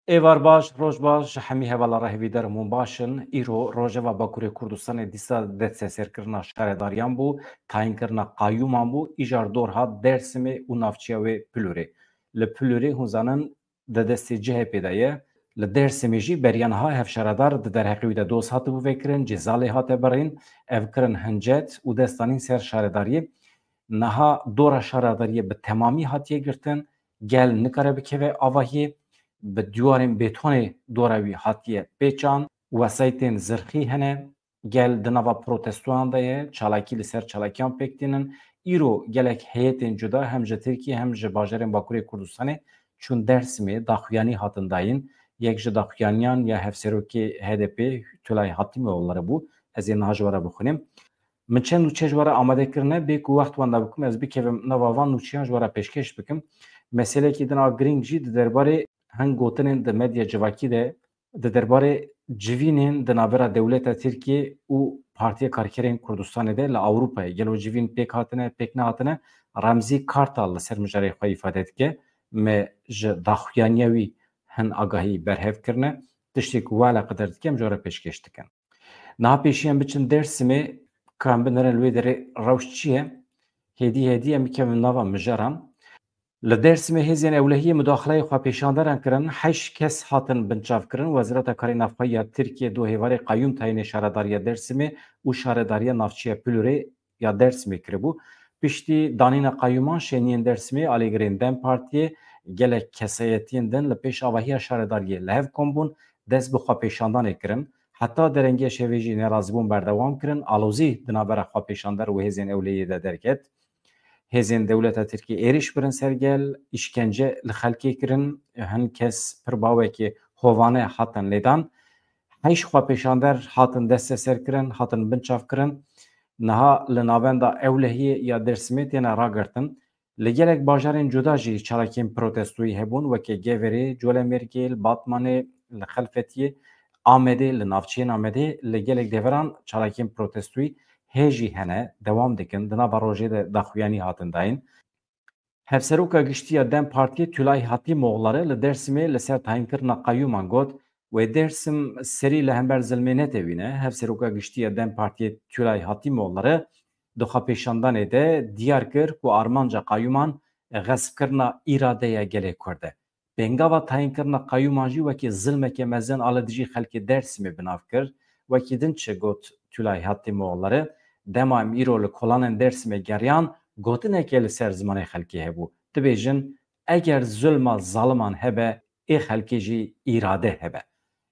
Êvar baş, roj baş, ji hemî hevala rehevî dermûn başin. Îro Rojava Bakurê Kurdistanê dîsa destseserkirina şaredariyan bû, tayînkirina qayûman bû, îjar dor hat Dêrsimê û navçeya wê Pulurê. Li Pulurê hûn zanin di destê CHP de ye. Li Dêrsimê jî beriya niha hevşaredar di derheqê wî de doz hatibû vekirin, cezalê hate birîn, ev kirin hincet û destanîn ser şaredariyê. Niha dora şaredariyê bi temamî hatiye girtin, gel nikare bikeve avahiyê. Bi dîwarên bêtonê dora wî hatiye pêçan, wesaytên zirxî hene, gel di nava protestoyan de ye, çalakî li ser çalakiyan pêk tînin. Îro gelek heyetên cuda hem ji Tirkiye hem ji bajarên Bakurê Kurdistanê çûn Dêrsimê daxuyanî hatin dayîn. Yek ji daxuyaniyan ya hevserokê HDP Tülay Hatîmoğulları bû. Ez ê niha ji we re bixwînim. Min çend û çê ji we re amadekirine bê ku wext wan da bikim ez bikevim nava van nûçiyan ji we re pêşkêş bikim. Meselekî din a giring jî di derbarê heng gotinên di medya civakî de di derbarê civînên di navbera dewleta Tirkiye û Partiya Karkerên Kurdistanê de li Ewropayê gelo civîn pêk hatine pêk nehatine. Remzî Kartal li ser mijarê xwe îfade dike me ji daxuyaniya wî hin agahî berhev kirine tiştê ku wala qedar dike em ji we re pêşkêş dikin. Niha pêşiyan biçin Dêrsimê kan binirin wê derê rewş çi ye? Hêdî em bikevin nava mijaran. Li Dêrsimê hêzên ewlehiyê mudaxileyê xwepêşandaran kirin, 8 kes hatin binçavkirin. Wezareta Karê Navxwe ya Tirkiye du hêvarê qayûm tayînê şaredariya Dêrsimê û şaredariya navçeya Pulurê ya Dêrsimê kiribû. Piştî danîna qayûman şeniyên Dêrsimê alêgirên Dem Partiyê gelek kesayetiyên din li pêş avahiya şaredariyê li hev kombûn, dest bi xwepêşandanê kirin. Heta derengiya şevê jî nerazîbûn berdewam kirin. Alozî di navbera xwepêşandar û hêzên ewlehiyê de derket. Hêzên dewleta Tirkiye êriş birin sergel, îşkence li xelkê kirin, hin kes pir bawekî hovane hatin lêdan. 8 xwepêşandar hatin desteserkirin, hatin binçavkirin. Niha li navenda ewlehiyê ya Dêrsimê têne ragirtin. Li gelek bajarên cuda jî çalakiyên protestoyî hebûn wekî Geverê, Colemêrgê, Batmanê, li Xelfetiyê, Amedê, li navçeyên Amedê li gelek deveran çalakiyên protestoyî hêjî hene dewam dikin. Di nava rojê de daxuyanî hatin dayîn. Hevseroka giştiya Dem Partiyê Tülay Hatîmoğulları li Dêrsimê li ser tayînkirina qayûman got wê Dêrsim serî li hember zilmê netewîne. Hevseroka giştiya Dem Partiyê Tülay Hatîmoğulları di xwepêşandanê de diyar kir ku armanca qayûman xespkirina îradeya gelê Kurd e. Pêngava tayînkirina qayûman jî wekî zilmeke mezin ali dijî xelkê Dêrsimê binav kir. Wekî din çi got Tülay Hatîmoğulları dema em îro li kolanên Dêrsimê geriyan gotinekê li ser zimanê xelkê hebû. Dibêjin eger zulma zaliman hebe ê xelkê jî îrade hebe.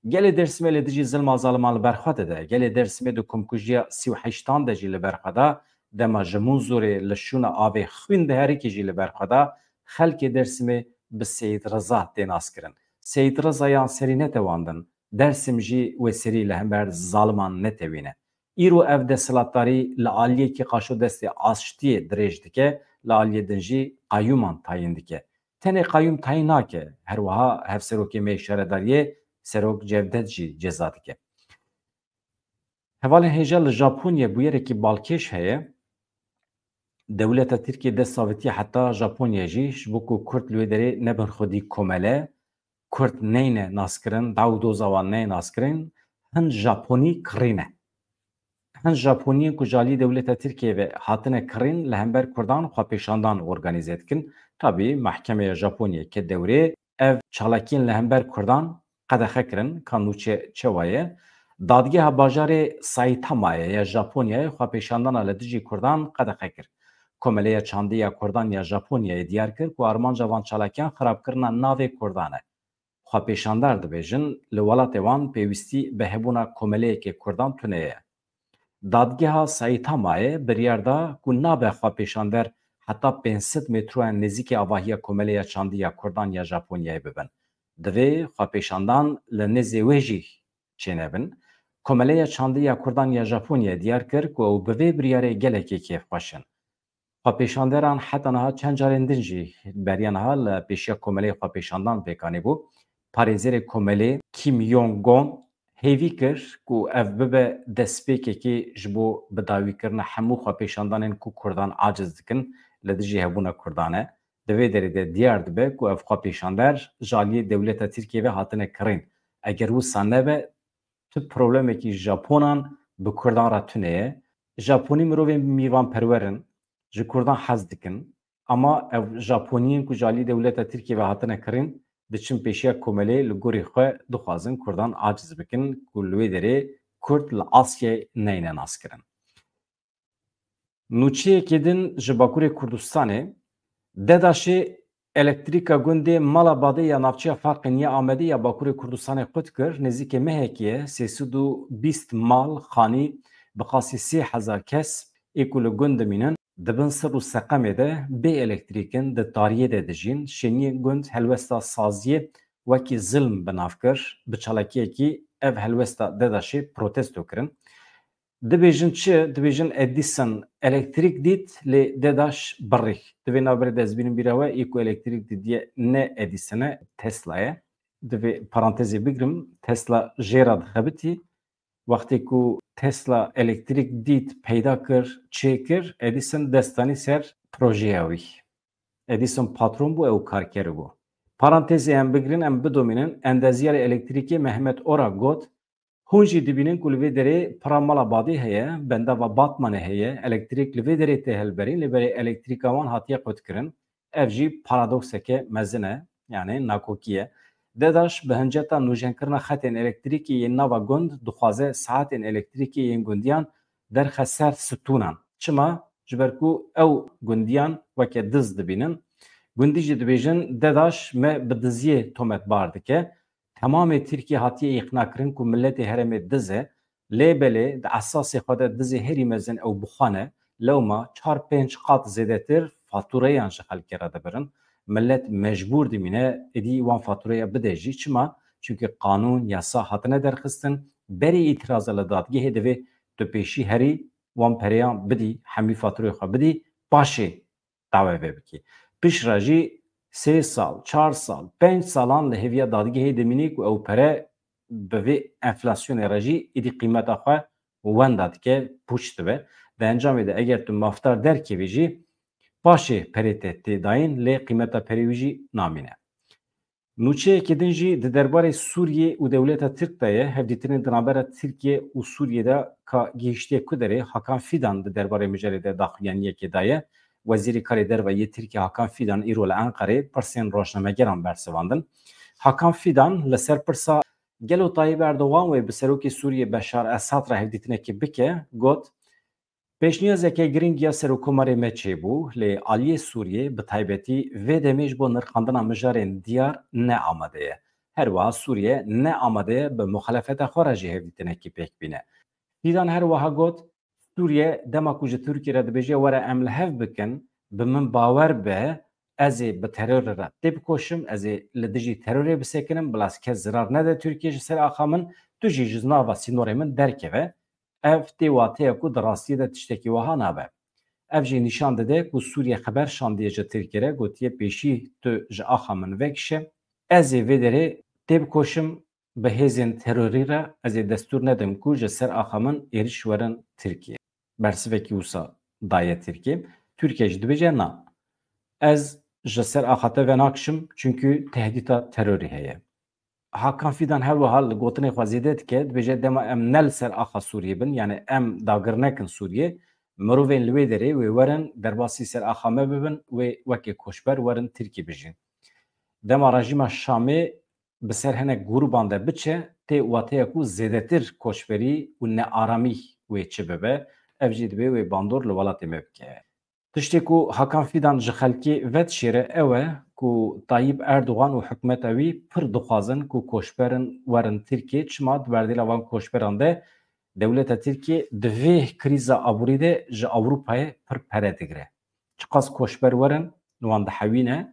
Gelê Dêrsimê li dijî zilma zaliman li ber xwe dide. Gelê Dêrsimê di komkujiya 38 de jî li ber xwe da dema ji Munzurê li şûna avê xwîn di herîkê jî li ber xwe da xelkê Dêrsimê bi Seyid Reza tên naskirin. Seyid Rezayan serî netewandin. Dêrsim jî wê serî li hember zaliman netewîne. Îro ev desthilatdarî li aliyekî qaşo destê aştiyê dirêj dike, li aliyê din jî qayûman tayîn dike. Tenê qayûm tayîn nake, her wiha hevserokê me şaredariyê Serok Cevdet jî ceza dike. Hevalên hêja li Japonyê bûyerekî balkêş heye. Dewleta Tirkiye dest savitiye heta Japonyê jî ji bo ku Kurd li wê derê nebin xwedî komele, Kurd neyne naskirin, daw doza wan neyne naskirin, hin Japonî kirîne. Hin Japoniyên ku ji aliyê dewleta Tirkiye ve hatine kirin li hember Kurdan xwepêşandan organîze dikin. Tabî Mehkemeya Japonyê ket dewrê ev çalakiyên li hember Kurdan qedexe kirin ka nûçe çawa ye. Dadgeha bajarê Saitama'ya ya Japonyayê xwepêşandana li dijî Kurdan qedexe kir. Komeleya Çandî Kurdan ya Japonyayê diyar kir ku armanca van çalakiyan xirabkirina navê Kurdan e. Xwepêşandar dibêjin li welatê wan pêwîstî bi hebûna komeleyekê Kurdan tune ye. Dadgeha Saitama'yê biryar da ku nabe xwepêşandar heta 500 metroyan nêzîkî avahiya komeleya Çandî ya Kurdan ya Japonyayê bibin. Divê xwepêşandan li nêzê wê jî çênebin. Komeleya Çandî ya Kurdan ya Japonyayê diyar kir ku ew bi vê biryarê gelekî kêfxweş in. Xwepêşandaran heta niha çend carên din jî beriya niha li pêşiya komeleyê xwepêşandan pêkanîbû. Parêzerê komelê Kim Jong-un hêvî kir ku ev bibe destpêkekê ji bo bidawîkirina hemû xwepêşandanên ku Kurdan aciz dikin li dijî hebûna Kurdan e. Divê derê de diyar dibe ku ev xwe pêşander ji aliyê dewleta Tirkiye ve hatine kirin. Eger wisa nebe tu problemekî Japonan bi Kurdan re tune ye. Japonî mirovên mêvanperwerin, ji Kurdan hez dikin ama ev Japoniyên ku ji aliyê dewleta Tirkiye ve hatine kirin diçin pêşiya komelê li gorî xwe dixwazin Kurdan aciz bikin ku li wê derê Kurd li Asyayê neyne naskirin. Nûçeyekê din ji Bakurê Kurdistanê Dedaşê elektrîka gundê mala badê ya navçeya Farqên ya Amedê ya Bakurê Kurdistanê qut kir. Nêzîkî mehekê ye 320 mal xanî bi qasî 3000 kes ê ku li gund dimînin dibin sir û seqemê de bê elektrîkin di tariyê de dijîn. Şeniyên gund helwesta saziyê wekî zilm bi nav kir. Bi çalakiyekî ev helwesta Dedaşê protesto kirin. Dibêjin çi? Dibêjin Edison elektrik dît lê Dedaş birî. Divê navberê de ez bînim bîra we ê ku elektrik dîtiye ne Edison e Tesla ye. Divê parantezê bigirim Tesla jêra dixebitî. Wextê ku Tesla elektrik dît peyda kir, çêkir, Edison destanî ser projeya wî. Edison patron bû ew karker bû. Parantezê em bigirin em bidomînin endeziyarê elektrîkê Mehmet Ora got hûn jî dibînin ku li vê derê pira mala badê heye, bendava Batmanê heye, elektrîk li vê derê tê helberîn, lê berê elektrîka wan hatiye qutkirin. Ev jî paradokseke mezin e, yani nakokî ye. Dedaş bi hinceta nûjenkirina xetên elektrîkê yên nava gund dixwaze saetên elektrîkê yên gundiyan derxe ser stûnan. Çima? Ji ber ku ew gundiyan weke diz dibînin. Gundî jî dibêjin Dedaş me bi diziyê tometbar dike. Tamamê Tirkiye hatiye îqna kirin ku milletê herêmê diz e, lêbelê di esasê xwe de dizê herî mezin ew bixwane, lewma 4-5 qat zêdetir fatûreyan ji xelkê re dibirin. Millet mecbûr dimîne êdî wan fatûreya bide jî. Çima? Çünkü qanûn, yasa hatine derxistin. Berê îtiraza li dadgehê divê tu pêşî herî wan pereyan bidî, hemî fatûreyê xwe bidî, paşê dawe vê bikî. Piştre jî 3 sal, 4 sal, 5 salan li hêviya dadgehê dimînî ku ew pere bi vê enflasyonê re jî êdî qîmeta xwe wenda dike, pûç dibe. Di encamê de eger tu mafdar derkevî jî paşê perê te tê dayîn lê qîmeta perê wî jî namîne. Nûçeyekê din jî di derbarê Sûriyê û dewleta Tirk de ye. Hevdîtinên di navbera Tirkiye û Sûriyê de ka gihîştiye ku derê Hakan Fidan di derbarê mijarê de daxuyaniyekê daye. Wezîrê Karê Derve Tirkiye Hakan Fidan îro li Enqerê pirsên rojnamegeran bersivandin. Hakan Fidan li ser pirsa gelo Tayyip Erdogan wê bi serokê Sûriyê Beşar Esad re hevdîtinekê bike, got pêşniyazeke giring ya serokkomarê me çêbû lê aliyê Sûriyê bi taybetî vê demê ji bo nirxandina mijarên diyar ne amade ye. Her wiha Sûriye ne amade ye bi muxalefeta xwe re jî hevdîtinekî pêk bîne. Fidan her wiha got Sûriye dema ku ji Tirkiye re dibêje were em li hev bikin bi min bawer be ez ê bi terorê re tê bikoşim, ez ê li dijî terorê bisekinim, bila kes zirar nede Tirkiye ji ser axa min, tu jî ji nava sînorê min derkeve. Ev tê wateye ku di rastiyê de tiştekî wiha nabe. Ev jî nîşan dide ku Sûriye xeber şandiye ji Tirkiye re gotiye pêşî tu ji axa min vekişe, ez ê vê derê tê bikoşim bi hêzên terorî re ez ê destûr nedim ku ji ser axa min êriş werin Tirkiye. Bersivekî wisa daye Tirkiye. Türkiye jî dibêje na. Ez ji ser axa te venakişim çünkü tehdîta terorî heye. Hakan Fidan her wiha li gotinê xwe zêde dike, dibêje dema em ne li ser axa Sûriyê bin, yani em dagir nekin Sûriyê, mirovên li wê derê wê werin derbasî ser axa me bibin, wê wekî koçber werin Tirkî bijîn. Dema rejîma Şamê bi ser hinek grûpan de biçe, tê wateya ku zêdetir koçberî û nearamî wê çi bibe, ev jî dibe wê bandor li welatê me bike. Tiştê ku Hakan Fidan ji xelkê vedişêre ew e ku Tayyip Erdogan û hikûmeta wî pir dixwazin ku koçberin werin Tirkiye, çima di berdêla wan koçberan de dewleta Tirkiye di vê krîza aborî de ji Ewropayê pir pere digire. Çiqas koçber werin wan dihewîne,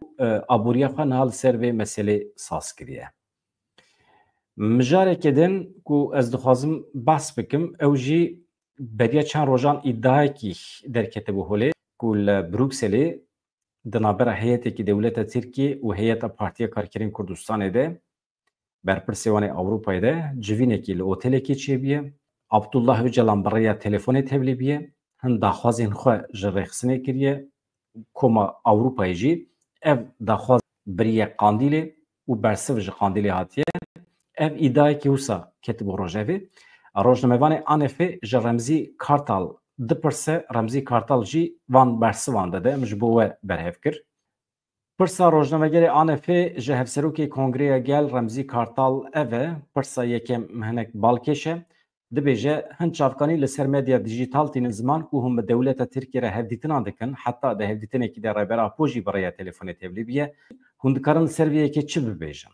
aboriya xwe niha li ser vê meselê saz kiriye. Mijarekê din ku ez dixwazim behs bikim, ew jî beriya çend rojan îddiayekî derketibû holê ku li Brukselê di navbera heyeteke dewleta Tirkiye û heyeta Partiya Karkerên Kurdistanê de berpirsê wan ê Ewropayê de civînekî li otelekê çêbûye. Abdullah Öcalan bi rêya telefonê tevlî bûye. Hin daxwazên xwe ji rêxistinê kiriye. Koma Ewropayê jî ev daxwaz biriye qandîlê û bersiv ji qandîlê hatiye. Ev îdayekî wisa ketibû rojevê. Rojnamevanê Anefê ji Remzî Kartal dipirse, Remzî Kartal jî van bersivan dide, em ji bo we berhev kir. Pirsa rojnamegerê Anefê ji Hevserokê Kongreya Gel Remzî Kartal ev e, pirsa yekem hinek balkêş e. Dibêje hin çavkanî li ser medya dijîtal tînin ziman ku hûn bi dewleta Tirkiye re hevdîtina dikin, heta di hevdîtinekî de rêbera po jî bi rêya telefûnê tevlî biye, hûn dikarin li ser vê yekê çi bibêjin?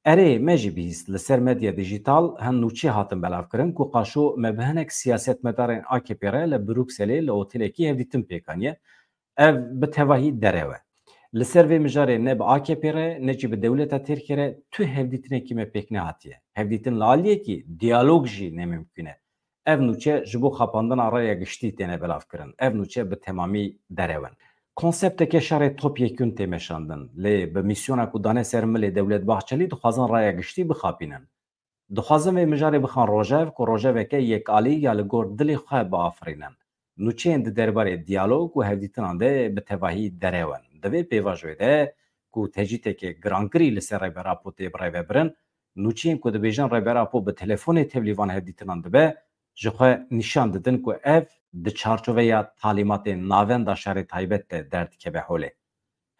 Erê me jî bîst li ser medya dijîtal hin nûçê hatin belavkirin ku qaşo me bi hinek siyasetmedarên AKP re li Brukselê li otelekî hevdîtin pêkaniye. Ev bi tevahî derewe. Li ser vê mijarê ne bi AKP re ne jî bi dewleta Tirkiye re tu hevdîtinekî me pêk nehatiye. Hevdîtin li aliyekî diyalog jî nemimkün e. Ev nûçe ji bo xapandina raya giştî têne belavkirin. Ev nûçe bi temamî derewin. Konsepteke şerê top yekûn tê meşandin. Lê bi mîsyona ku dane ser milê Dewlet Bahçelî dixwazin raya giştî bixapînin. Dixwazin vê mijarê bixan rojev ku rojeveke yekalî ya li gor dilê xwe biafirînin. Nûçeyên di derbarê diyalog û hevdîtinan de bi tevahî derewin. Di vê pêvajiyê de ku tecîtekê girangerî li ser rêbera po tê birêvebirin, nûçeyên ku dibêjin rêbera po bi telefonê tevlîvan hevdîtinan dibe, ji xwe nîşan didin ku ev di çarçoveya talîmatên navenda şerê taybet de derdikeve holê.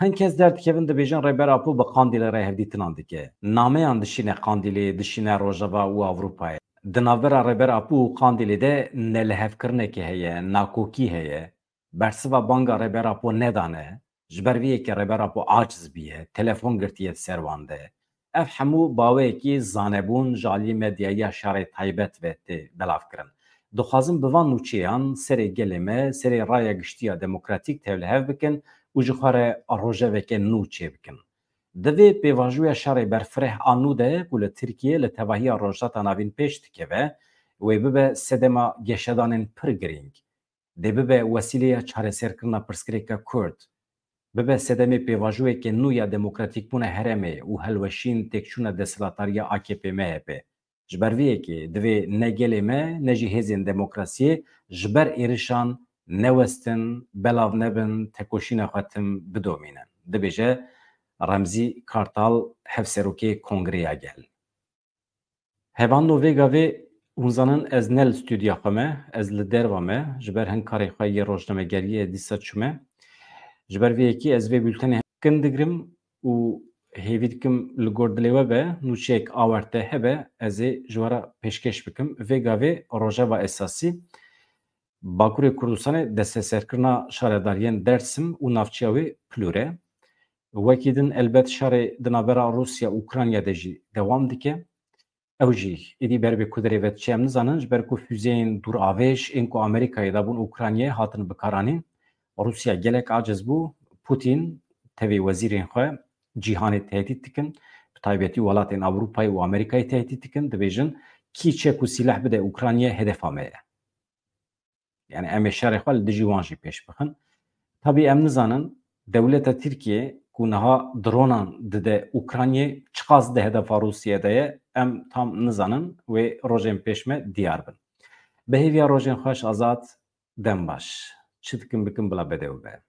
Hin kes derdikevin dibêjin rêbera po bi Qandîlê re hevdîtinan dike. Nameyan dişîne Qandîlê, dişîne Rojava û Avrupayê. Di navbera rêbera po û Qandîlê de nelihevkirinekê heye, nakokî heye. Bersiva banga rêbera po nedane. Ji ber vê yekê rêbera po aciz bîye, telefon girtiye ser wan de. Ev hemû baweyekî zanebûn ji aliyê medyaya şerê taybet ve tê belavkirin. Dixwazin bi van nûçeyan serê gelê me, serê raya giştiya demokratîk tevlihev bikin û ji xwe re rojeveke nû çê bikin. Di vê pêvajoya şerê berfireh a nû de ku li Tirkiye li tevahiya rojhata navîn pêş dikeve, wê bibe sedema geşedanên pir girîng. Dê bibe wesîleya çareserkirina pirsgirêka Kurd. Bibe sedemê pêvajoyeke nû ya demokratîkbûna herêmê û helweşîn têkçûna desthilatariya AKP MHP. Ji ber vê yekê divê ne gelê me ne jî hêzên demokrasiyê ji ber êrişan newestin, belav nebin, tekoşîna xwe tim bidomînin. Dibêje Remzî Kartal Hevserokê Kongreya Gel. Hevando vêga vê hûn zanin ez ne li stûdya xwe me, ez li derva me ji ber hin karê xwe yê rojnamegeriyê dîsa çûme. Ji ber vê yekê ez vê bültenê kin digirim û hêvî dikim li gor dilê we be nûçeyek awarte hebe ez ê ji we re pêşkeş bikim. Vêga vê rojeva esasî Bakurê Kurdistanê desteserkirina şaredariyên Dêrsim û navçeya wê Plûre. Wekî din elbet şerê di navbera Rusya û Ukrayna de jî dewam dike. Ew jî êdî ber vê ku derê ve diçe em nizanin ji ber ku füzeyên duravêj ên ku Amerîkayê dabûn Ukraynayê hatin bikaranîn. Rusya gelek aciz bû, Putin tevê wezîrên xwe cîhanê tehdît dikin, bi taybetî welatên Avrupayê û Amerîkayê tehdît dikin, dibêjin kî çek û sîleh bide Ukraynayê hedefa me ye. Yani em ê şerê xwe li dijî wan jî pêş bixin. Tabii em nizanin dewleta Tirkiye ku niha dronan dide Ukraynayê çi qas di hedefa Rusyayê de ye em tam nizanin wê rojên pêş me diyar bin. Bi hêviya rojên xweş azad dem baş. Çi dikim bikim bila bedewr be.